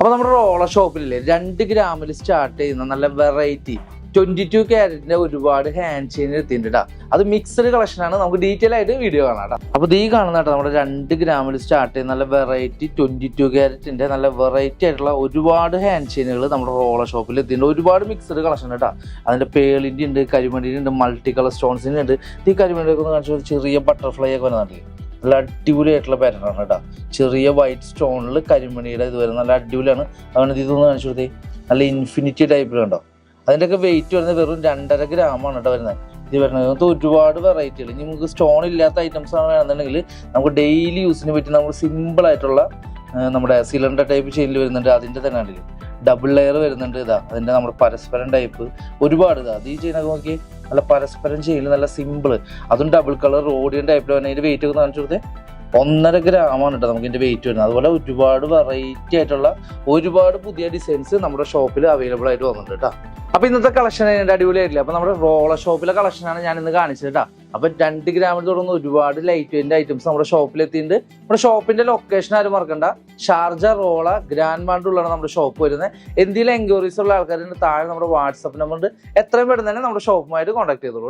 അപ്പോൾ നമ്മുടെ roller ഷോപ്പിലില്ലേ 2 ഗ്രാമിൽ start ചെയ്യുന്ന നല്ല വെറൈറ്റി 22 ക്യാരറ്റിന്റെ ഒരുപാട് ഹാൻഡ് ചെയിൻ എത്തിയിട്ടുണ്ട്. അത് മിക്സഡ് കളക്ഷനാണ്. നമുക്ക് ഡീറ്റെയിൽ ആയിട്ട് വീഡിയോ കാണാം. അപ്പോൾ ഈ കാണുന്ന നമ്മുടെ 2 ഗ്രാമിൽ സ്റ്റാർട്ട് ചെയ്യുന്ന നല്ല വെറൈറ്റി 22 ക്യാരറ്റിന്റെ നല്ല വെറൈറ്റി ആയിട്ടുള്ള ഒരുപാട് ഹാൻഡ് ചെയിനുകൾ നമ്മുടെ റോളർ ഷോപ്പിൽ എത്തിയിട്ടുണ്ട്. ഒരുപാട് മിക്സഡ് കളക്ഷൻ കേട്ടോ. അതിന്റെ പേളിന്റെ ഉണ്ട്, കരിമണിന്റെ ഉണ്ട്, മൾട്ടി കളർ സ്റ്റോൺസിന്റെ ഉണ്ട്. ഈ കരിമണിയൊക്കെ ഒന്ന് കാണിച്ചു, ചെറിയ ബട്ടർഫ്ലൈ ഒക്കെ വരുന്നുണ്ട്. നല്ല അടിപൊളിയായിട്ടുള്ള പാറ്റേൺ ആണ് കേട്ടോ. ചെറിയ വൈറ്റ് സ്റ്റോണിൽ കരിമണിയുടെ ഇത് വരുന്നത് നല്ല അടിപൊളിയാണ്. അതുകൊണ്ട് ഇതൊന്ന് കാണിച്ചു കൊടുത്തേ. നല്ല ഇൻഫിനിറ്റി ടൈപ്പിൽ കണ്ടോ. അതിൻ്റെയൊക്കെ വെയിറ്റ് വരുന്നത് വെറും 2.5 ഗ്രാമാണ് കേട്ടോ വരുന്നത്. ഇത് വരുന്നത് നമുക്ക് ഒരുപാട് വെറൈറ്റികൾ. ഇനി നമുക്ക് സ്റ്റോൺ ഇല്ലാത്ത ഐറ്റംസ് ആണ് വേണമെന്നുണ്ടെങ്കിൽ നമുക്ക് ഡെയിലി യൂസിന് പറ്റി നമുക്ക് സിമ്പിൾ ആയിട്ടുള്ള നമ്മുടെ സിലിണ്ടർ ടൈപ്പ് ചെയിനിൽ വരുന്നുണ്ട്. അതിൻ്റെ തന്നെ ഉണ്ടെങ്കിൽ ഡബിൾ ലെയർ വരുന്നുണ്ട്. അതിൻ്റെ നമ്മുടെ പരസ്പരം ടൈപ്പ് ഒരുപാട് അത് ഈ ചെയിനൊക്കെ നോക്കി നല്ല പരസ്പരം ചെയിനിൽ നല്ല സിമ്പിൾ, അതും ഡബിൾ കളർ റോഡിയൻ ടൈപ്പിൽ വരുന്നത്. അതിൻ്റെ വെയിറ്റ് ഒക്കെ കാണിച്ചു കൊടുത്തേ. 1.5 ഗ്രാമാണ് കേട്ടോ നമുക്ക് ഇതിൻ്റെ വെയിറ്റ് വരുന്നത്. അതുപോലെ ഒരുപാട് വെറൈറ്റി ആയിട്ടുള്ള ഒരുപാട് പുതിയ ഡിസൈൻസ് നമ്മുടെ ഷോപ്പിൽ അവൈലബിൾ ആയിട്ട് വന്നിട്ടുണ്ട് കേട്ടോ. അപ്പോൾ ഇന്നത്തെ കളക്ഷൻ അതിൻ്റെ അടിപൊളിയായിട്ടില്ല. അപ്പോൾ നമ്മുടെ റോളർ ഷോപ്പിലെ കളക്ഷനാണ് ഞാൻ ഇന്ന് കാണിച്ചത് കേട്ടോ. അപ്പോൾ 2 ഗ്രാമിൽ തുടർന്ന് ഒരുപാട് ലൈറ്റ് വെയിറ്റ് ഐറ്റംസ് നമ്മുടെ ഷോപ്പിൽ എത്തിയിട്ടുണ്ട്. നമ്മുടെ ഷോപ്പിന്റെ ലൊക്കേഷൻ ആരും മറക്കണ്ട, ഷാർജ റോള ഗ്രാൻഡ് മാർട്ടിലാണ് നമ്മുടെ ഷോപ്പ് വരുന്നത്. എന്തെങ്കിലും എൻക്വയറീസ് ഉള്ള ആൾക്കാരുടെ താഴെ നമ്മുടെ വാട്സപ്പ് നമ്പർ ഉണ്ട്. എത്രയും പെട്ടെന്ന് തന്നെ നമ്മുടെ ഷോപ്പുമായിട്ട് കോൺടാക്ട് ചെയ്തോളൂ.